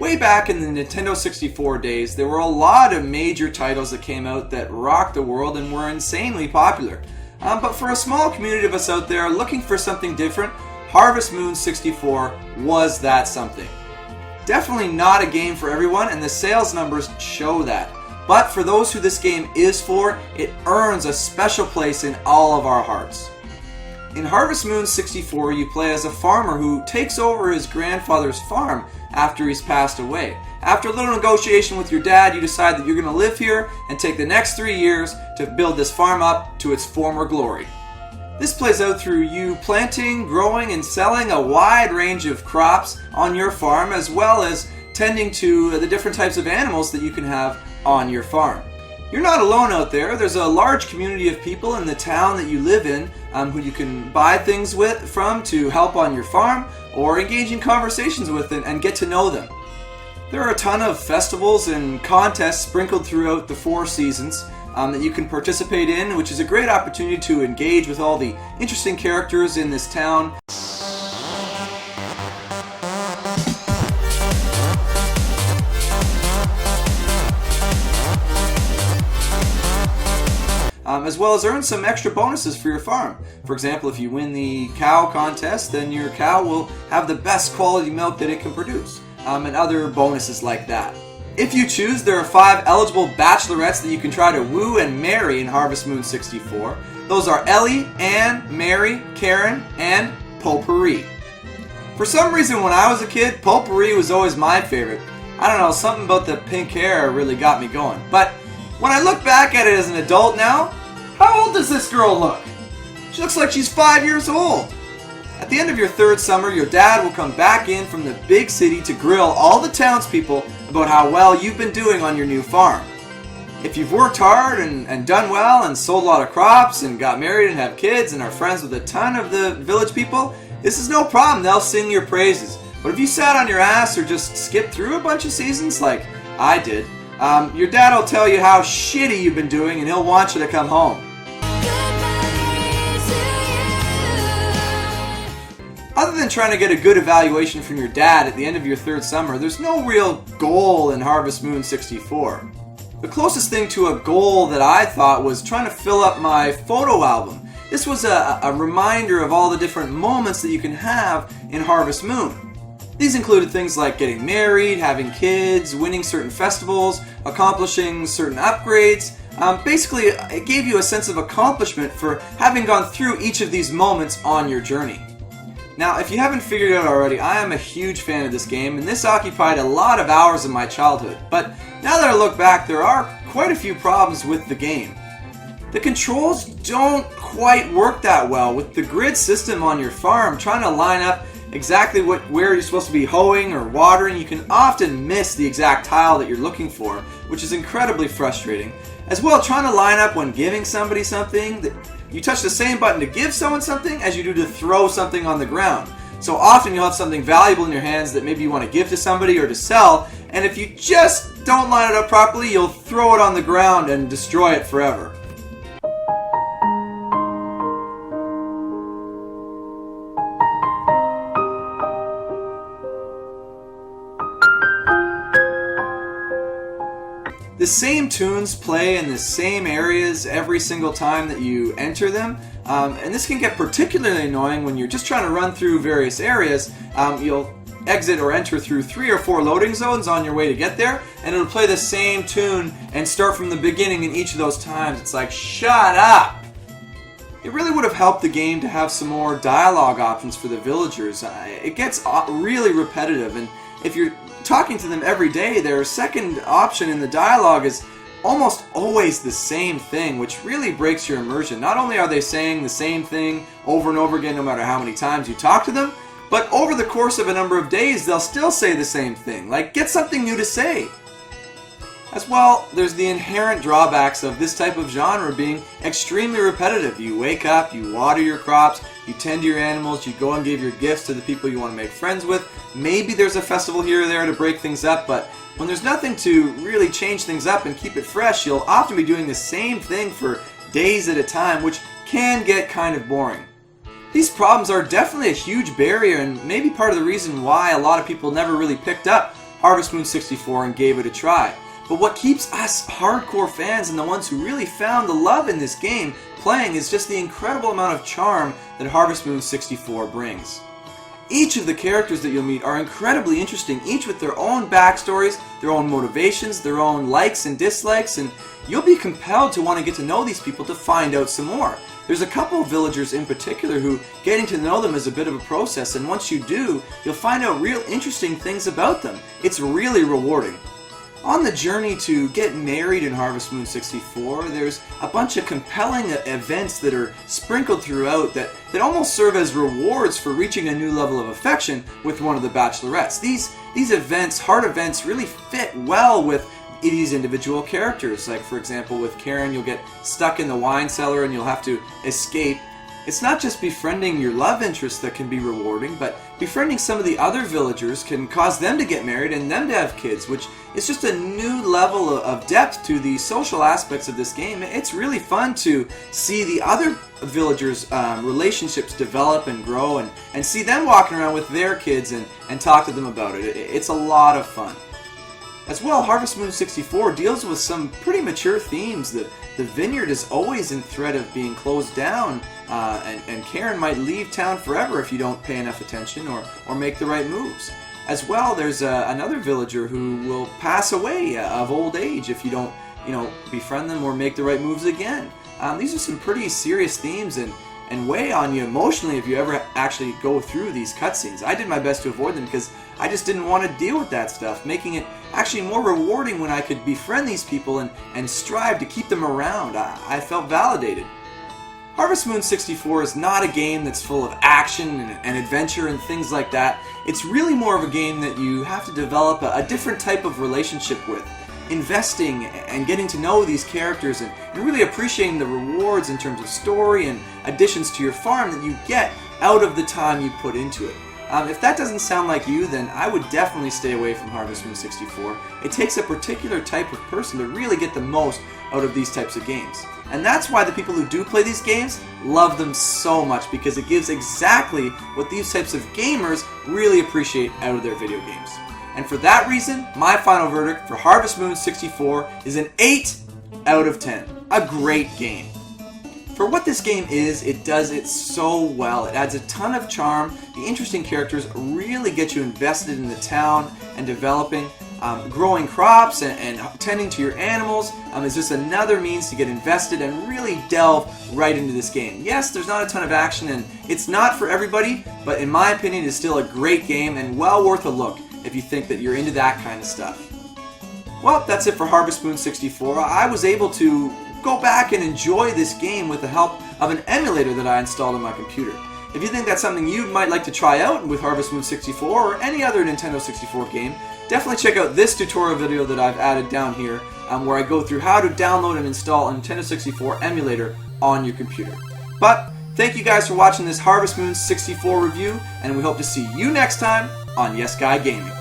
Way back in the Nintendo 64 days, there were a lot of major titles that came out that rocked the world and were insanely popular. But for a small community of us out there looking for something different, Harvest Moon 64 was that something. Definitely not a game for everyone, and the sales numbers show that. But for those who this game is for, it earns a special place in all of our hearts. In Harvest Moon 64, you play as a farmer who takes over his grandfather's farm after he's passed away. After a little negotiation with your dad, you decide that you're going to live here and take the next 3 years to build this farm up to its former glory. This plays out through you planting, growing, and selling a wide range of crops on your farm, as well as tending to the different types of animals that you can have on your farm. You're not alone out there. There's a large community of people in the town that you live in who you can buy things from to help on your farm, or engage in conversations with and get to know them. There are a ton of festivals and contests sprinkled throughout the 4 seasons that you can participate in, which is a great opportunity to engage with all the interesting characters in this town. As well as earn some extra bonuses for your farm. For example, if you win the cow contest, then your cow will have the best quality milk that it can produce, and other bonuses like that. If you choose, there are 5 eligible bachelorettes that you can try to woo and marry in Harvest Moon 64. Those are Ellie, Anne, Mary, Karen, and Potpourri. For some reason, when I was a kid, Potpourri was always my favorite. I don't know, something about the pink hair really got me going. But when I look back at it as an adult now, how old does this girl look? She looks like she's 5 years old. At the end of your 3rd summer, your dad will come back in from the big city to grill all the townspeople about how well you've been doing on your new farm. If you've worked hard and done well and sold a lot of crops and got married and have kids and are friends with a ton of the village people, this is no problem. They'll sing your praises. But if you sat on your ass or just skipped through a bunch of seasons like I did, your dad will tell you how shitty you've been doing and he'll want you to come home. Other than trying to get a good evaluation from your dad at the end of your 3rd summer, there's no real goal in Harvest Moon 64. The closest thing to a goal that I thought was trying to fill up my photo album. This was a reminder of all the different moments that you can have in Harvest Moon. These included things like getting married, having kids, winning certain festivals, accomplishing certain upgrades. Basically, it gave you a sense of accomplishment for having gone through each of these moments on your journey. Now, if you haven't figured it out already, I am a huge fan of this game, and this occupied a lot of hours of my childhood. But now that I look back, there are quite a few problems with the game. The controls don't quite work that well. With the grid system on your farm, trying to line up exactly where you're supposed to be hoeing or watering, you can often miss the exact tile that you're looking for, which is incredibly frustrating. As well, trying to line up when giving somebody something, you touch the same button to give someone something as you do to throw something on the ground. So often you'll have something valuable in your hands that maybe you want to give to somebody or to sell, and if you just don't line it up properly, you'll throw it on the ground and destroy it forever. The same tunes play in the same areas every single time that you enter them, and this can get particularly annoying when you're just trying to run through various areas. You'll exit or enter through 3 or 4 loading zones on your way to get there, and it'll play the same tune and start from the beginning in each of those times. It's like, shut up! It really would have helped the game to have some more dialogue options for the villagers. It gets really repetitive, and if you're talking to them every day, their second option in the dialogue is almost always the same thing, which really breaks your immersion. Not only are they saying the same thing over and over again no matter how many times you talk to them, but over the course of a number of days they'll still say the same thing. Like, get something new to say. As well, there's the inherent drawbacks of this type of genre being extremely repetitive. You wake up, you water your crops, you tend to your animals, you go and give your gifts to the people you want to make friends with. Maybe there's a festival here or there to break things up, but when there's nothing to really change things up and keep it fresh, you'll often be doing the same thing for days at a time, which can get kind of boring. These problems are definitely a huge barrier and maybe part of the reason why a lot of people never really picked up Harvest Moon 64 and gave it a try. But what keeps us hardcore fans and the ones who really found the love in this game playing is just the incredible amount of charm that Harvest Moon 64 brings. Each of the characters that you'll meet are incredibly interesting, each with their own backstories, their own motivations, their own likes and dislikes, and you'll be compelled to want to get to know these people to find out some more. There's a couple of villagers in particular who getting to know them is a bit of a process, and once you do, you'll find out real interesting things about them. It's really rewarding. On the journey to get married in Harvest Moon 64, there's a bunch of compelling events that are sprinkled throughout that almost serve as rewards for reaching a new level of affection with one of the bachelorettes. These events, hard events, really fit well with these individual characters. Like, for example, with Karen, you'll get stuck in the wine cellar and you'll have to escape. It's not just befriending your love interest that can be rewarding, but befriending some of the other villagers can cause them to get married and them to have kids, which is just a new level of depth to the social aspects of this game. It's really fun to see the other villagers' relationships develop and grow and see them walking around with their kids and talk to them about it. It's a lot of fun. As well, Harvest Moon 64 deals with some pretty mature themes. The vineyard is always in threat of being closed down, and Karen might leave town forever if you don't pay enough attention or make the right moves. As well, there's another villager who will pass away of old age if you don't, befriend them or make the right moves again. These are some pretty serious themes and weigh on you emotionally if you ever actually go through these cutscenes. I did my best to avoid them because I just didn't want to deal with that stuff, making it actually more rewarding when I could befriend these people and strive to keep them around. I felt validated. Harvest Moon 64 is not a game that's full of action and adventure and things like that. It's really more of a game that you have to develop a different type of relationship with. Investing and getting to know these characters and really appreciating the rewards in terms of story and additions to your farm that you get out of the time you put into it. If that doesn't sound like you, then I would definitely stay away from Harvest Moon 64. It takes a particular type of person to really get the most out of these types of games. And that's why the people who do play these games love them so much, because it gives exactly what these types of gamers really appreciate out of their video games. And for that reason, my final verdict for Harvest Moon 64 is an 8 out of 10. A great game. For what this game is, it does it so well. It adds a ton of charm. The interesting characters really get you invested in the town and developing. Growing crops and tending to your animals is just another means to get invested and really delve right into this game. Yes, there's not a ton of action and it's not for everybody, but in my opinion, it's still a great game and well worth a look if you think that you're into that kind of stuff. Well, that's it for Harvest Moon 64. I was able to go back and enjoy this game with the help of an emulator that I installed on my computer. If you think that's something you might like to try out with Harvest Moon 64 or any other Nintendo 64 game, definitely check out this tutorial video that I've added down here where I go through how to download and install a Nintendo 64 emulator on your computer. But thank you guys for watching this Harvest Moon 64 review, and we hope to see you next time on Yes Guy Gaming.